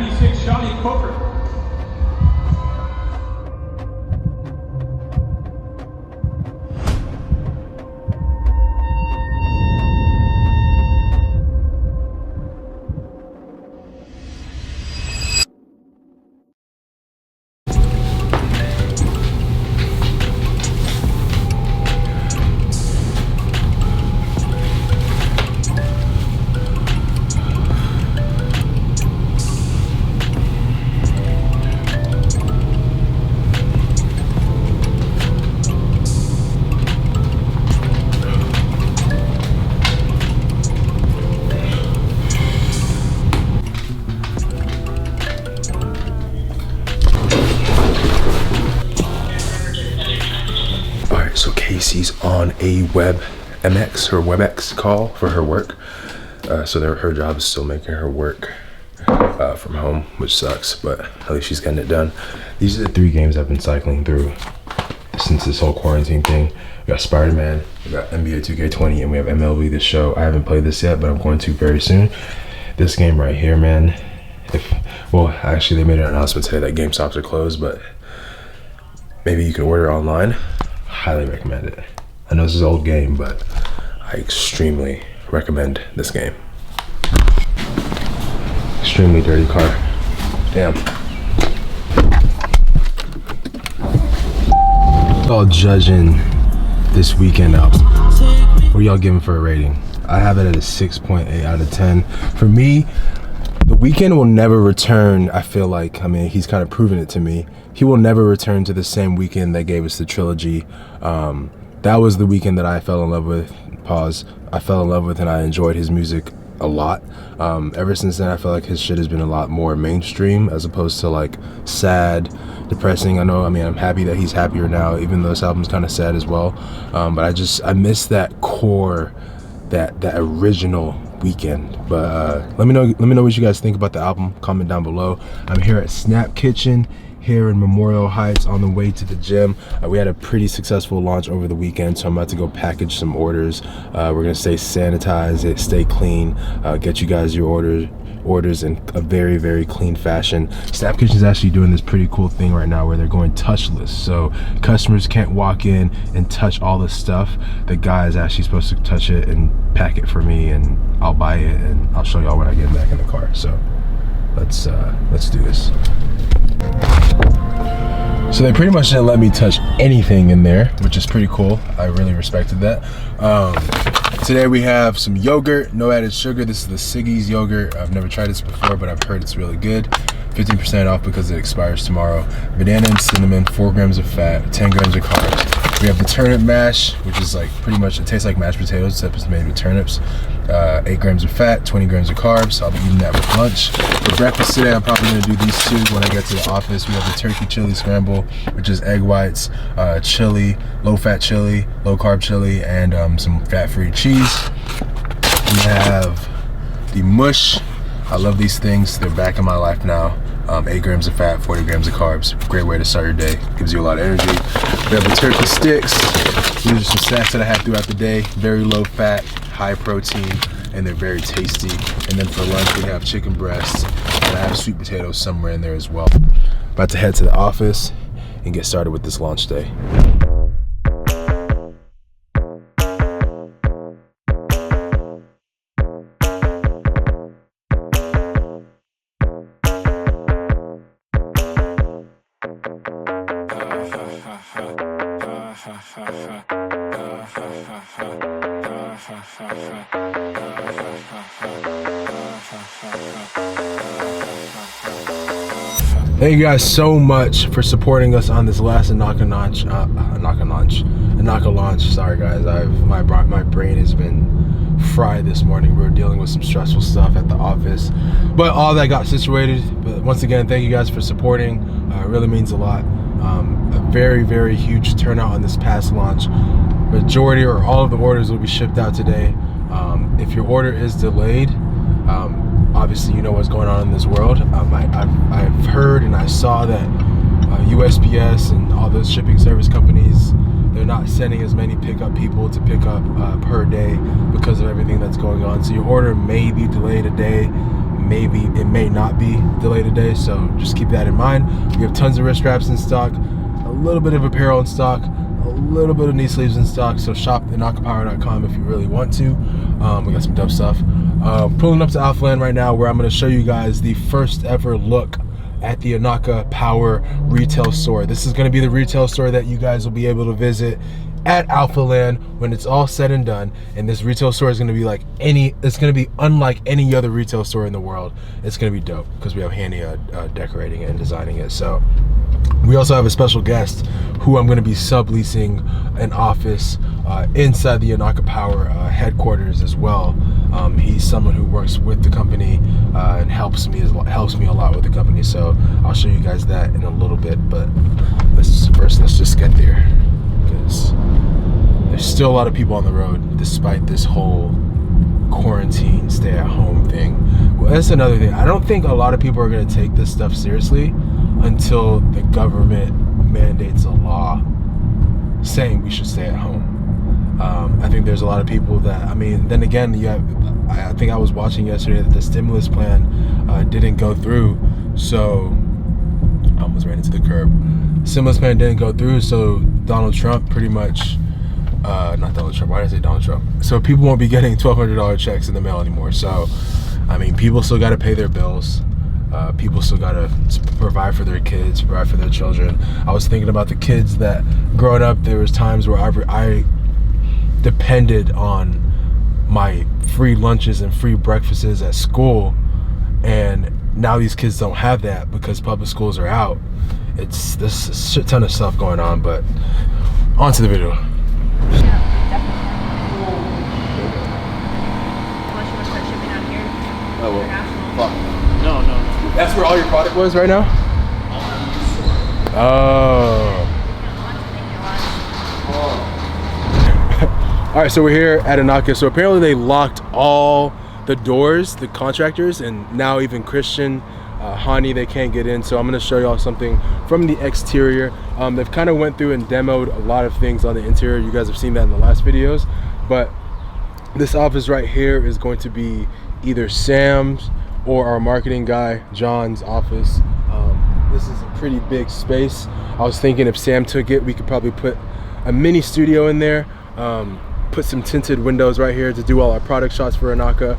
96, Johnny Coker. So Casey's on a WebEx call for her work. So her job is still making her work from home, which sucks, but at least she's getting it done. These are the 3 games I've been cycling through since this whole quarantine thing. We got Spider-Man, we got NBA 2K20, and we have MLB The Show. I haven't played this yet, but I'm going to very soon. This game right here, man. Well, actually, they made an announcement today that GameStops are closed, but maybe you can order online. Highly recommend it. I know this is an old game, but I extremely recommend this game. Extremely dirty car. Damn. Y'all judging this weekend album. What are y'all giving for a rating? I have it at a 6.8 out of 10. For me, The Weeknd will never return. I feel like, I mean, he's kind of proven it to me. He will never return to the same Weeknd that gave us the trilogy. That was the Weeknd that I fell in love with. I fell in love with, and I enjoyed his music a lot. Ever since then, I feel like his shit has been a lot more mainstream as opposed to like sad, depressing. I mean, I'm happy that he's happier now, even though this album's kind of sad as well. But I miss that core, that original Weeknd. But let me know what you guys think about the album. Comment down below. I'm here at Snap Kitchen here in Memorial Heights on the way to the gym. We had a pretty successful launch over the weekend, so I'm about to go package some orders. We're gonna stay sanitized, stay clean, get you guys your orders in a very, very clean fashion. Snap Kitchen is actually doing this pretty cool thing right now where they're going touchless, so customers can't walk in and touch all the stuff. The guy is actually supposed to touch it and pack it for me, and I'll buy it and I'll show y'all when I get back in the car. So let's do this. So they pretty much didn't let me touch anything in there, which is pretty cool. I really respected that. Today we have some yogurt, no added sugar. This is the Siggy's yogurt. I've never tried this before, but I've heard it's really good. 15% off because it expires tomorrow. Banana and cinnamon, 4 grams of fat, 10 grams of carbs. We have the turnip mash, which is like pretty much, it tastes like mashed potatoes except it's made with turnips. 8 grams of fat, 20 grams of carbs. I'll be eating that with lunch. For breakfast today, I'm probably gonna do these 2 when I get to the office. We have the turkey chili scramble, which is egg whites, chili, low fat chili, low carb chili, and some fat-free cheese. We have the mush. I love these things. They're back in my life now. 8 grams of fat, 40 grams of carbs. Great way to start your day. Gives you a lot of energy. We have the turkey sticks. These are some snacks that I have throughout the day. Very low fat, high protein, and they're very tasty. And then for lunch, we have chicken breasts, and I have sweet potatoes somewhere in there as well. About to head to the office and get started with this launch day. Thank you guys so much for supporting us on this last INAKA launch. Sorry guys, my brain has been fried this morning. We were dealing with some stressful stuff at the office, but all that got situated. But once again, thank you guys for supporting. It really means a lot. A very, very huge turnout on this past launch. Majority or all of the orders will be shipped out today. If your order is delayed, obviously you know what's going on in this world. I've heard and I saw that USPS and all those shipping service companies, they're not sending as many pickup people to pick up per day because of everything that's going on. So your order may be delayed a day, maybe it may not be delayed today, so just keep that in mind. We have tons of wrist straps in stock, a little bit of apparel in stock, a little bit of knee sleeves in stock, so shop INAKApower.com if you really want to. We got some dope stuff. Pulling up to Alphaland right now, where I'm going to show you guys the first ever look at the INAKA Power retail store. This is going to be the retail store that you guys will be able to visit at Alphaland when it's all said and done. And this retail store is going to be like it's going to be unlike any other retail store in the world. It's going to be dope because we have Handy decorating it and designing it. So we also have a special guest who I'm going to be subleasing an office inside the INAKA Power headquarters as well. He's someone who works with the company and helps me a lot with the company. So I'll show you guys that in a little bit. But let's just get there, because there's still a lot of people on the road despite this whole quarantine, stay-at-home thing. Well, that's another thing. I don't think a lot of people are going to take this stuff seriously until the government mandates a law saying we should stay at home. I think there's a lot of people that, I mean, then again, I think I was watching yesterday that the stimulus plan didn't go through, so I almost ran into the curb. Stimulus plan didn't go through, so Donald Trump pretty much, not Donald Trump, why did I say Donald Trump? So people won't be getting $1,200 checks in the mail anymore. So, I mean, people still got to pay their bills. People still got to provide for their kids, provide for their children. I was thinking about the kids that growing up, there was times where I depended on my free lunches and free breakfasts at school, and now these kids don't have that because public schools are out. There's a shit ton of stuff going on, but on to the video. Yeah, definitely. Unless you want to start shipping out here. Oh, well. International. No. That's where all your product was right now? Oh. All right, so we're here at INAKA. So apparently they locked all the doors, the contractors, and now even Christian, Hani, they can't get in. So I'm gonna show y'all something from the exterior. They've kind of went through and demoed a lot of things on the interior. You guys have seen that in the last videos, but this office right here is going to be either Sam's or our marketing guy, John's office. This is a pretty big space. I was thinking if Sam took it, we could probably put a mini studio in there, put some tinted windows right here to do all our product shots for INAKA,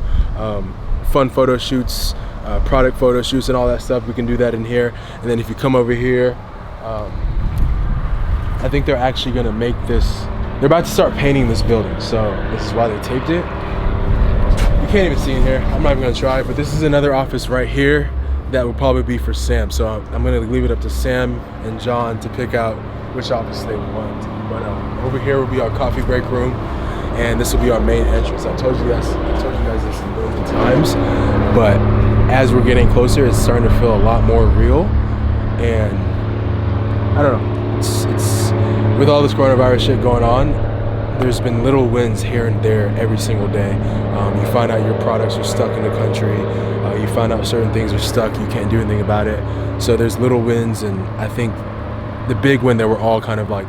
fun photo shoots, product photo shoots and all that stuff. We can do that in here. And then if you come over here, I think they're actually gonna make this, they're about to start painting this building. So this is why they taped it. You can't even see in here. I'm not even gonna try, but this is another office right here that will probably be for Sam. So I'm gonna leave it up to Sam and John to pick out which office they want. But over here will be our coffee break room, and this will be our main entrance. I told you guys this a million times, but as we're getting closer, it's starting to feel a lot more real. And I don't know, it's with all this coronavirus shit going on, there's been little wins here and there every single day. You find out your products are stuck in the country. You find out certain things are stuck. You can't do anything about it. So there's little wins, and I think the big win that we're all kind of like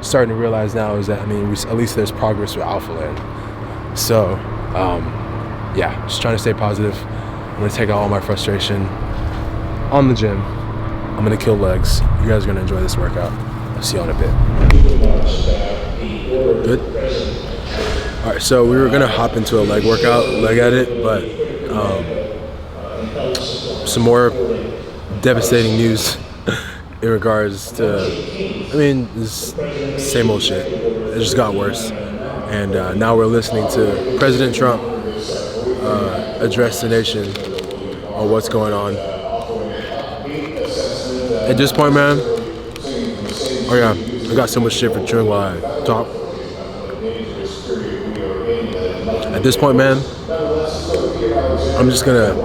starting to realize now is that, I mean, at least there's progress with Alphaland. So, yeah, just trying to stay positive. I'm gonna take out all my frustration on the gym. I'm gonna kill legs. You guys are gonna enjoy this workout. I'll see y'all in a bit. Good? All right, so we were gonna hop into a leg edit, but some more devastating news in regards to, I mean, this same old shit. It just got worse. And now we're listening to President Trump address the nation on what's going on. At this point, man, oh yeah, I got so much shit for chewing while I talk. At this point, man, I'm just gonna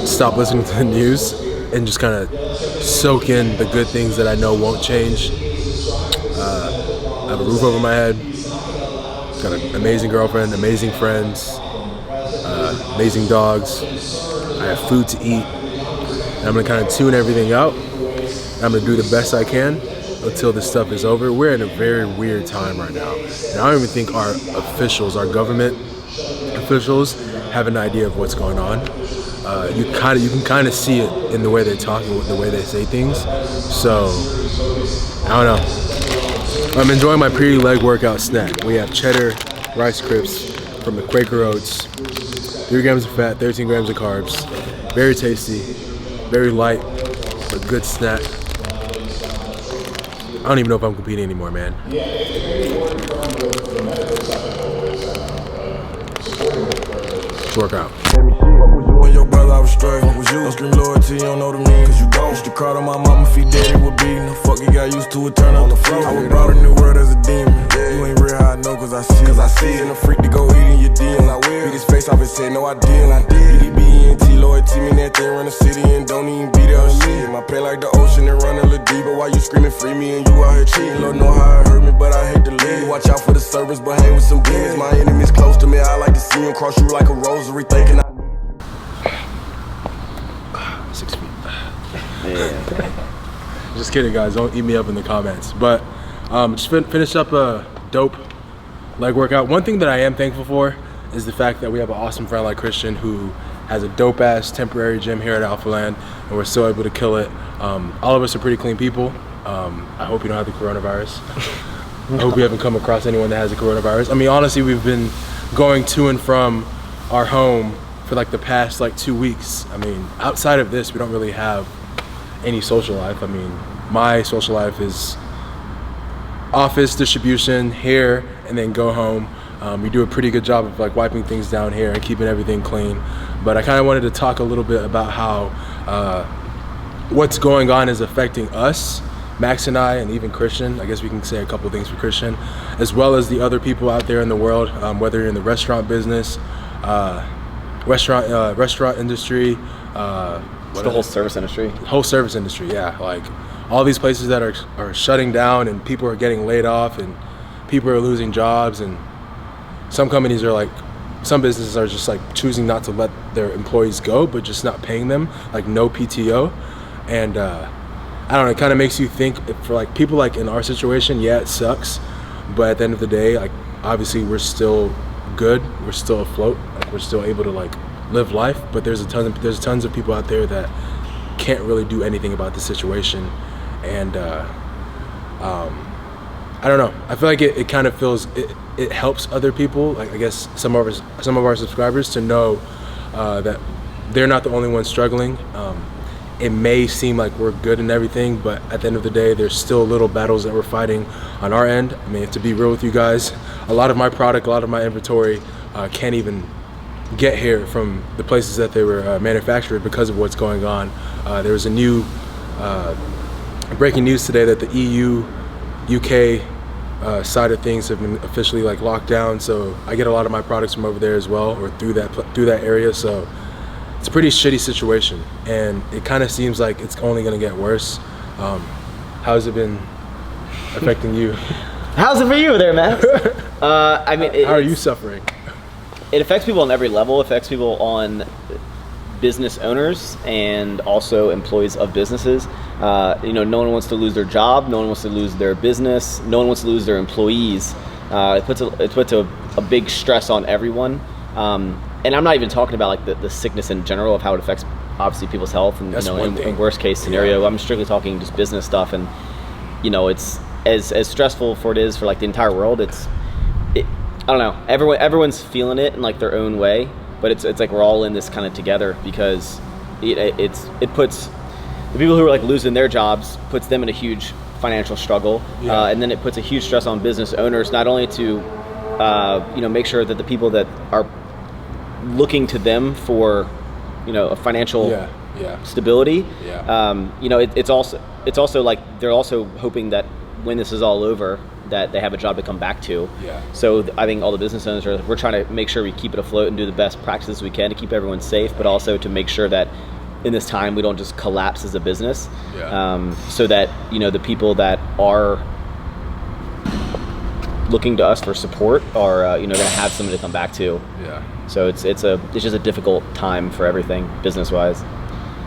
stop listening to the news and just kind of soak in the good things that I know won't change. I have a roof over my head, got an amazing girlfriend, amazing friends, amazing dogs. I have food to eat, and I'm gonna kind of tune everything out. I'm gonna do the best I can until this stuff is over. We're in a very weird time right now, and I don't even think our officials, our government officials, have an idea of what's going on. you can kind of see it in the way they're talking, the way they say things. So I don't know. I'm enjoying my pre-leg workout snack. We have cheddar Rice Crisps from the Quaker Oats. 3 grams of fat, 13 grams of carbs. Very tasty, very light, a good snack. I don't even know if I'm competing anymore, man. Workout. When your brother I was straight, what was you? Don't scream loyalty, you don't know the meaning. Cause you don't. Used to cry to my mama if he dead, it would beating. The fuck you got used to it, turn on the floor. I was brought in the world as a demon. You ain't real, how I know, cause I see. And a freak to go eat in your DM. I will. Beat his face off and said, no, I didn't. BDB, loyalty, mean that thing run the city and don't even beat up shit. My pain like the ocean and run a little deeper. While you screaming free me and you out here cheating. Lord know how it hurt me, but I hate to leave. Watch out for the service, but hang with some demons. My enemies close to me, I like to see them cross you like a rosary, thinking 6 feet. Yeah. Just kidding, guys. Don't eat me up in the comments. But just finish up a dope leg workout. One thing that I am thankful for is the fact that we have an awesome friend like Christian who has a dope ass temporary gym here at Alpha Land, and we're still able to kill it. All of us are pretty clean people. I hope you don't have the coronavirus. I hope you haven't come across anyone that has the coronavirus. I mean, honestly, we've been going to and from our home for like the past 2 weeks. I mean, outside of this, we don't really have any social life. I mean, my social life is office, distribution, here, and then go home. We do a pretty good job of wiping things down here and keeping everything clean. But I kind of wanted to talk a little bit about how what's going on is affecting us, Max and I, and even Christian. I guess we can say a couple things for Christian, as well as the other people out there in the world, whether you're in the restaurant business, restaurant industry, the whole service industry. Whole service industry, yeah. Like all these places that are shutting down and people are getting laid off and people are losing jobs, and some companies are some businesses are just choosing not to let their employees go, but just not paying them, no PTO. And I don't know, it kind of makes you think for people in our situation, yeah, it sucks, but at the end of the day, obviously we're still good, we're still afloat, we're still able to live life, but there's tons of people out there that can't really do anything about the situation. And I don't know, I feel like it kind of feels it helps other people, I guess some of our subscribers, to know that they're not the only ones struggling. It may seem like we're good and everything, but at the end of the day, there's still little battles that we're fighting on our end. I mean, to be real with you guys, a lot of my product, a lot of my inventory can't even get here from the places that they were manufactured because of what's going on. There was a new breaking news today that the EU, UK side of things have been officially locked down. So I get a lot of my products from over there as well, or through that area. So it's a pretty shitty situation, and it kind of seems like it's only going to get worse. How's it been affecting you? How's it for you there, Max? I mean, how are you suffering? It affects people on every level. It affects people on business owners and also employees of businesses. No one wants to lose their job. No one wants to lose their business. No one wants to lose their employees. It puts a big stress on everyone. And I'm not even talking about the sickness in general of how it affects obviously people's health and in worst case scenario. Yeah. I'm strictly talking just business stuff, and it's as stressful for it is for the entire world. I don't know. Everyone's feeling it in their own way, but it's we're all in this kind of together, because it puts the people who are losing their jobs, puts them in a huge financial struggle, yeah. And then it puts a huge stress on business owners, not only to make sure that the people that are looking to them for a financial stability. Yeah. It's also they're also hoping that when this is all over, that they have a job to come back to. Yeah. So I think all the business owners we're trying to make sure we keep it afloat and do the best practices we can to keep everyone safe, but also to make sure that in this time we don't just collapse as a business. Yeah. So that the people that are looking to us for support are going to have somebody to come back to. Yeah. So it's just a difficult time for everything business wise.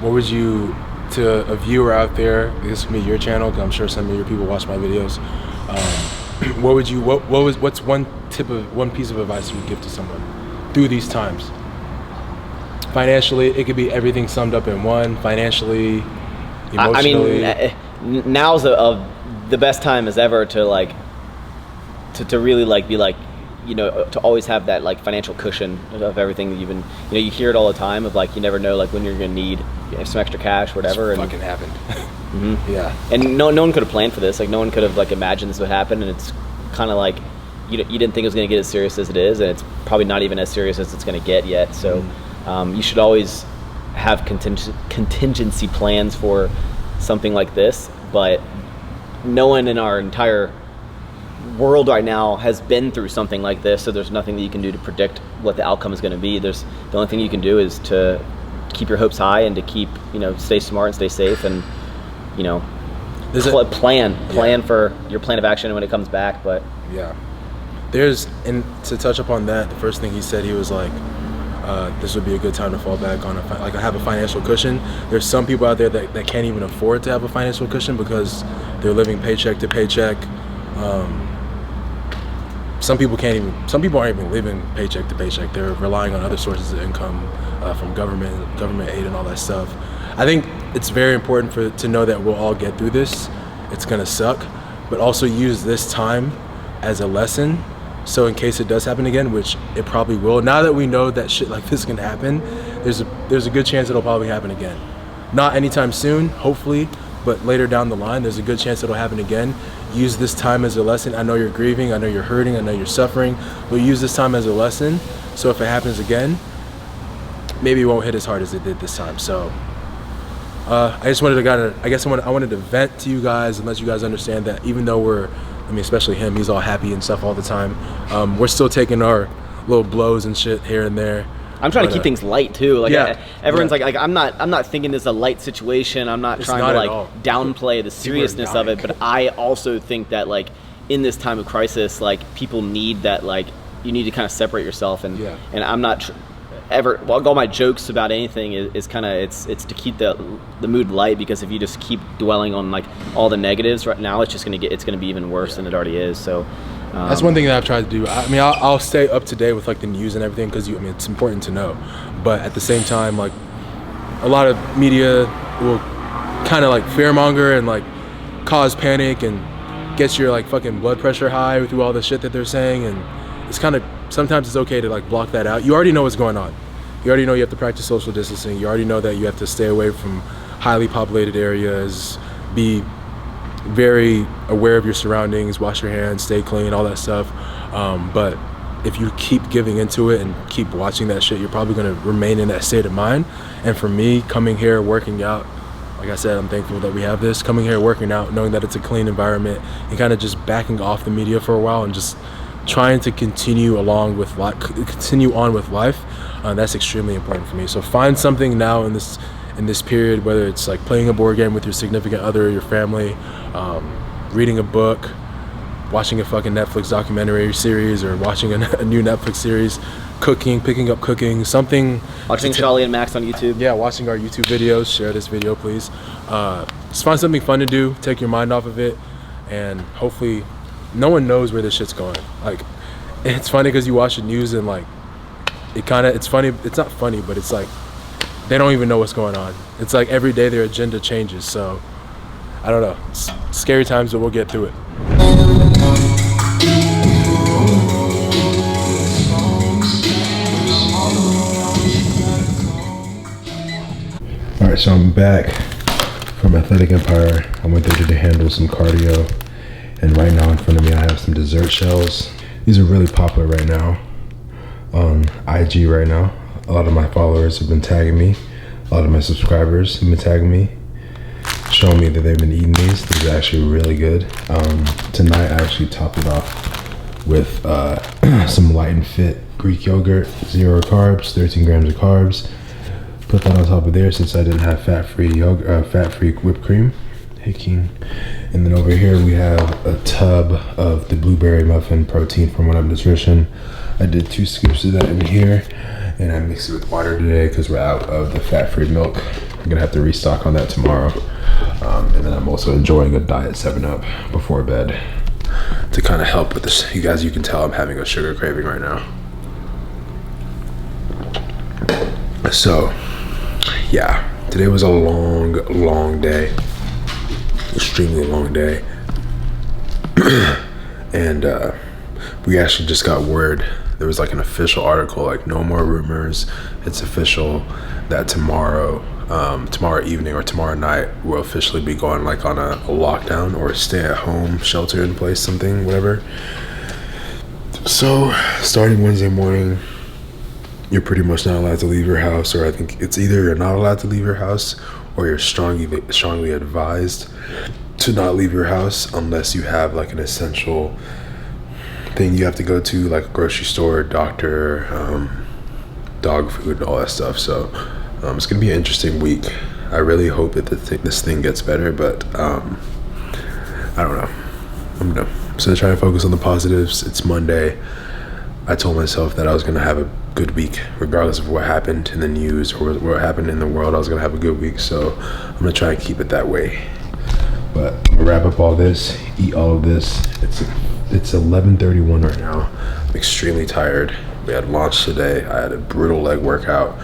What would you, to a viewer out there, this can be your channel, because I'm sure some of your people watch my videos, what's one piece of advice you would give to someone through these times? Financially, it could be everything summed up in one. Financially, I emotionally. mean, now's the best time as ever to like to really like be like, you know, to always have that like financial cushion of everything that you've been, you know, you hear it all the time of like, you never know like when you're gonna need some extra cash, whatever. It's and fucking happened. Mm-hmm. Yeah. And no one could have planned for this. Like no one could have like imagined this would happen, and it's kind of like you didn't think it was going to get as serious as it is, and it's probably not even as serious as it's going to get yet. So you should always have contingency plans for something like this, but no one in our entire world right now has been through something like this, so there's nothing that you can do to predict what the outcome is going to be. The only thing you can do is to keep your hopes high and to keep, you know, stay smart and stay safe, and you know, plan for your plan of action when it comes back. But yeah, and to touch upon that, the first thing he said, he was like, this would be a good time to fall back on have a financial cushion. There's some people out there that can't even afford to have a financial cushion because they're living paycheck to paycheck. Some people aren't even living paycheck to paycheck. They're relying on other sources of income, from government aid and all that stuff. I think it's very important to know that we'll all get through this. It's gonna suck, but also use this time as a lesson. So in case it does happen again, which it probably will, now that we know that shit like this can happen, there's a good chance it'll probably happen again. Not anytime soon, hopefully, but later down the line, there's a good chance it'll happen again. Use this time as a lesson. I know you're grieving, I know you're hurting, I know you're suffering, but use this time as a lesson. So if it happens again, maybe it won't hit as hard as it did this time. So I just wanted to I wanted to vent to you guys and let you guys understand that even though especially him, he's all happy and stuff all the time. We're still taking our little blows and shit here and there. I'm trying to keep things light too. Like everyone's like I'm not thinking this is a light situation. I'm not trying to like downplay the seriousness of it. But I also think that like in this time of crisis, like people need that, like you need to kind of separate yourself. And I'm not all my jokes about anything is kind of it's to keep the mood light, because if you just keep dwelling on like all the negatives right now, it's gonna be even worse than it already is. So that's one thing that I've tried to do. I mean, I'll stay up to date with like the news and everything, because it's important to know. But at the same time, like a lot of media will kind of like fearmonger and like cause panic and get your like fucking blood pressure high through all the shit that they're saying, and it's kind of sometimes it's okay to like block that out. You already know what's going on. You already know you have to practice social distancing. You already know that you have to stay away from highly populated areas, be very aware of your surroundings, wash your hands, stay clean, all that stuff. But if you keep giving into it and keep watching that shit, you're probably going to remain in that state of mind. And for me, coming here, working out, like I said, I'm thankful that we have this. Coming here, working out, knowing that it's a clean environment, and kind of just backing off the media for a while and just trying to continue on with life. That's extremely important for me. So find something now in this period, whether it's like playing a board game with your significant other, your family, reading a book, watching a fucking Netflix documentary series, or watching a new Netflix series, picking up cooking, something. Watching Charlie and Max on YouTube. Yeah, watching our YouTube videos. Share this video, please. Just find something fun to do, take your mind off of it, and hopefully no one knows where this shit's going. Like, it's funny because you watch the news and like, it's funny. It's not funny, but it's like, they don't even know what's going on. It's like every day their agenda changes. So I don't know. It's scary times, but we'll get through it. All right, so I'm back from Athletic Empire. I went there to handle some cardio, and right now in front of me I have some dessert shells. These are really popular right now on IG right now. A lot of my followers have been tagging me. A lot of my subscribers have been tagging me, showing me that they've been eating these. These are actually really good. Tonight I actually topped it off with some Light and Fit Greek yogurt, 0 carbs, 13 grams of carbs. Put that on top of there since I didn't have fat-free whipped cream. Hey King. And then over here we have a tub of the blueberry muffin protein from One Up Nutrition. I did 2 scoops of that in here, and I mixed it with water today because we're out of the fat-free milk. I'm gonna have to restock on that tomorrow. And then I'm also enjoying a Diet 7-Up before bed to kind of help with this. You guys, you can tell I'm having a sugar craving right now. So yeah, today was a long day, extremely long day. And we actually just got word, there was like an official article, like no more rumors, it's official that tomorrow evening or tomorrow night we'll officially be going like on a lockdown or stay at home, shelter in place, something, whatever. So starting Wednesday morning, you're pretty much not allowed to leave your house, or I think it's either you're not allowed to leave your house or you're strongly advised to not leave your house unless you have like an essential thing you have to go to, like a grocery store, doctor, dog food, all that stuff. So it's gonna be an interesting week. I really hope that this thing gets better, but I don't know. I'm so trying to focus on the positives. It's Monday. I told myself that I was gonna have a good week regardless of what happened in the news or what happened in the world. I was gonna have a good week, so I'm gonna try and keep it that way. But I'm gonna wrap up all this, eat all of this. It's 11:31 right now. I'm extremely tired. We had lunch today. I had a brutal leg workout.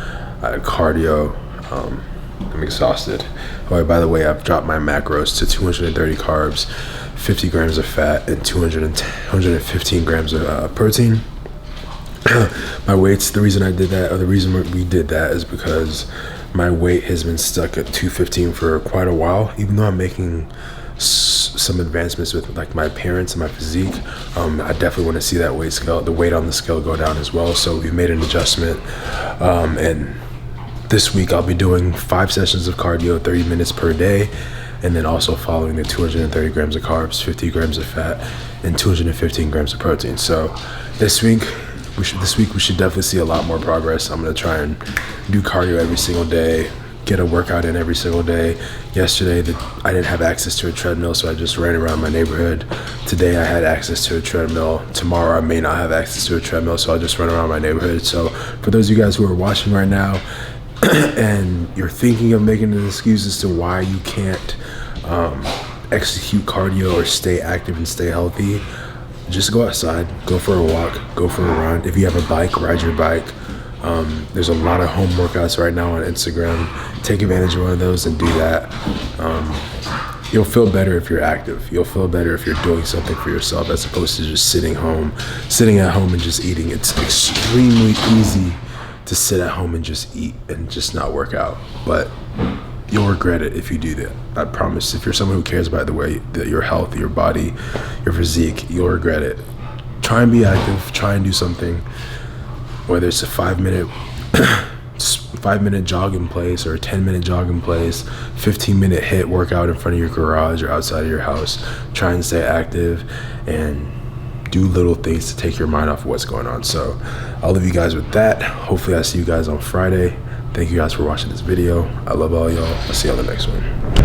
I had cardio. I'm exhausted. Oh, by the way, I've dropped my macros to 230 carbs, 50 grams of fat, and 115 grams of protein. My weights, the reason I did that, or the reason we did that, is because my weight has been stuck at 215 for quite a while. Even though I'm making some advancements with like my appearance and my physique, I definitely want to see that the weight on the scale go down as well. So we made an adjustment, and this week I'll be doing 5 sessions of cardio, 30 minutes per day, and then also following the 230 grams of carbs, 50 grams of fat, and 215 grams of protein. So this week we should definitely see a lot more progress. I'm gonna try and do cardio every single day, get a workout in every single day. Yesterday I didn't have access to a treadmill, so I just ran around my neighborhood. Today I had access to a treadmill. Tomorrow I may not have access to a treadmill, so I'll just run around my neighborhood. So for those of you guys who are watching right now and you're thinking of making an excuse as to why you can't execute cardio or stay active and stay healthy, just go outside, go for a walk, go for a run. If you have a bike, ride your bike. There's a lot of home workouts right now on Instagram. Take advantage of one of those and do that. You'll feel better if you're active. You'll feel better if you're doing something for yourself as opposed to just sitting at home and just eating. It's extremely easy to sit at home and just eat and just not work out, but you'll regret it if you do that. I promise. If you're someone who cares about your health, your body, your physique, you'll regret it. Try and be active. Try and do something, whether it's a 5-minute jog in place or a 10-minute jog in place, 15-minute HIIT workout in front of your garage or outside of your house. Try and stay active and do little things to take your mind off of what's going on. So I'll leave you guys with that. Hopefully I see you guys on Friday. Thank you guys for watching this video. I love all y'all. I'll see you on the next one.